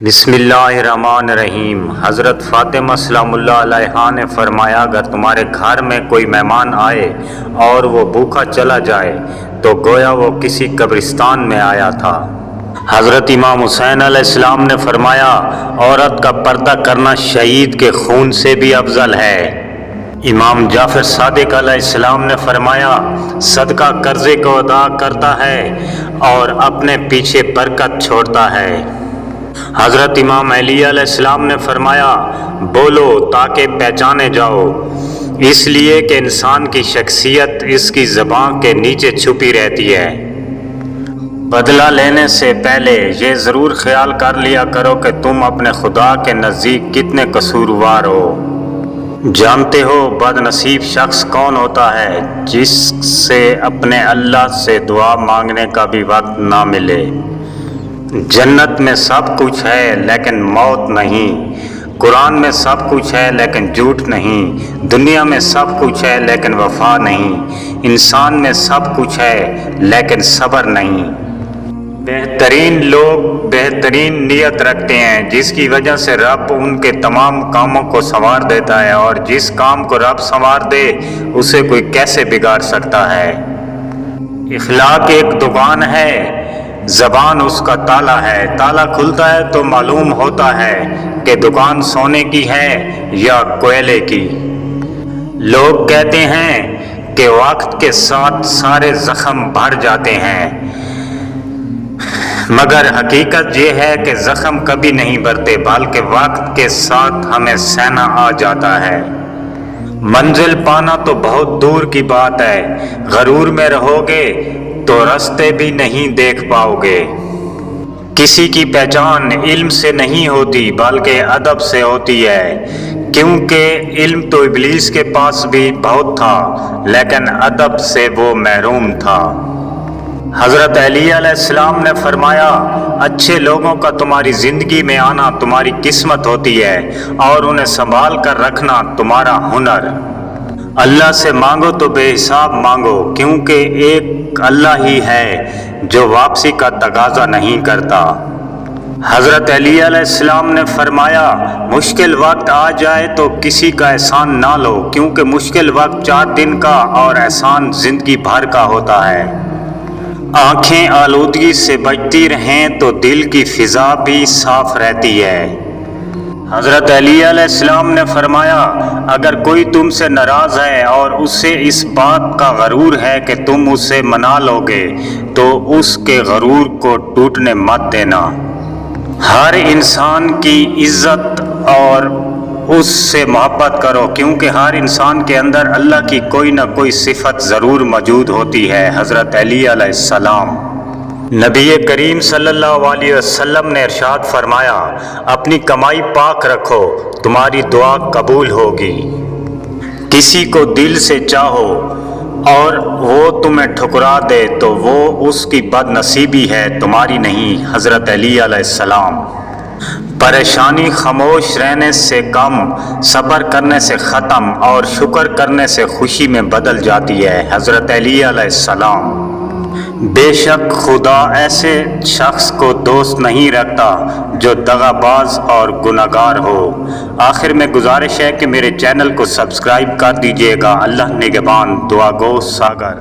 بسم اللہ الرحمن الرحیم۔ حضرت فاطمہ سلام اللہ علیہا نے فرمایا، اگر تمہارے گھر میں کوئی مہمان آئے اور وہ بھوکا چلا جائے تو گویا وہ کسی قبرستان میں آیا تھا۔ حضرت امام حسین علیہ السلام نے فرمایا، عورت کا پردہ کرنا شہید کے خون سے بھی افضل ہے۔ امام جعفر صادق علیہ السلام نے فرمایا، صدقہ قرضے کو ادا کرتا ہے اور اپنے پیچھے برکت چھوڑتا ہے۔ حضرت امام علی علیہ السلام نے فرمایا، بولو تاکہ پہچانے جاؤ، اس لیے کہ انسان کی شخصیت اس کی زبان کے نیچے چھپی رہتی ہے۔ بدلہ لینے سے پہلے یہ ضرور خیال کر لیا کرو کہ تم اپنے خدا کے نزدیک کتنے قصوروار ہو۔ جانتے ہو بد نصیب شخص کون ہوتا ہے؟ جس سے اپنے اللہ سے دعا مانگنے کا بھی وقت نہ ملے۔ جنت میں سب کچھ ہے لیکن موت نہیں، قرآن میں سب کچھ ہے لیکن جھوٹ نہیں، دنیا میں سب کچھ ہے لیکن وفا نہیں، انسان میں سب کچھ ہے لیکن صبر نہیں۔ بہترین لوگ بہترین نیت رکھتے ہیں، جس کی وجہ سے رب ان کے تمام کاموں کو سنوار دیتا ہے، اور جس کام کو رب سنوار دے اسے کوئی کیسے بگاڑ سکتا ہے۔ اخلاق ایک دکان ہے، زبان اس کا تالا ہے، تالا کھلتا ہے تو معلوم ہوتا ہے کہ دکان سونے کی ہے یا کوئلے کی۔ لوگ کہتے ہیں کہ وقت کے ساتھ سارے زخم بھر جاتے ہیں، مگر حقیقت یہ ہے کہ زخم کبھی نہیں بھرتے، بلکہ وقت کے ساتھ ہمیں سہنا آ جاتا ہے۔ منزل پانا تو بہت دور کی بات ہے، غرور میں رہو گے تو راستے بھی نہیں دیکھ پاؤ گے۔ کسی کی پہچان علم سے نہیں ہوتی بلکہ ادب سے ہوتی ہے، کیونکہ علم تو ابلیس کے پاس بھی بہت تھا لیکن ادب سے وہ محروم تھا۔ حضرت علی علیہ السلام نے فرمایا، اچھے لوگوں کا تمہاری زندگی میں آنا تمہاری قسمت ہوتی ہے اور انہیں سنبھال کر رکھنا تمہارا ہنر۔ اللہ سے مانگو تو بے حساب مانگو، کیونکہ ایک اللہ ہی ہے جو واپسی کا تقاضا نہیں کرتا۔ حضرت علی علیہ السلام نے فرمایا، مشکل وقت آ جائے تو کسی کا احسان نہ لو، کیونکہ مشکل وقت 4 دن کا اور احسان زندگی بھر کا ہوتا ہے۔ آنکھیں آلودگی سے بچتی رہیں تو دل کی فضا بھی صاف رہتی ہے۔ حضرت علی علیہ السلام نے فرمایا، اگر کوئی تم سے ناراض ہے اور اسے اس بات کا غرور ہے کہ تم اسے منا لو گے تو اس کے غرور کو ٹوٹنے مت دینا۔ ہر انسان کی عزت اور اس سے محبت کرو، کیونکہ ہر انسان کے اندر اللہ کی کوئی نہ کوئی صفت ضرور موجود ہوتی ہے۔ حضرت علی علیہ السلام۔ نبی کریم صلی اللہ علیہ وسلم نے ارشاد فرمایا، اپنی کمائی پاک رکھو، تمہاری دعا قبول ہوگی۔ کسی کو دل سے چاہو اور وہ تمہیں ٹھکرا دے تو وہ اس کی بد نصیبی ہے، تمہاری نہیں۔ حضرت علی علیہ السلام۔ پریشانی خاموش رہنے سے کم، صبر کرنے سے ختم اور شکر کرنے سے خوشی میں بدل جاتی ہے۔ حضرت علی علیہ السلام۔ بے شک خدا ایسے شخص کو دوست نہیں رکھتا جو دغا باز اور گناہگار ہو۔ آخر میں گزارش ہے کہ میرے چینل کو سبسکرائب کر دیجیے گا۔ اللہ نگہبان۔ دعا گو ساگر۔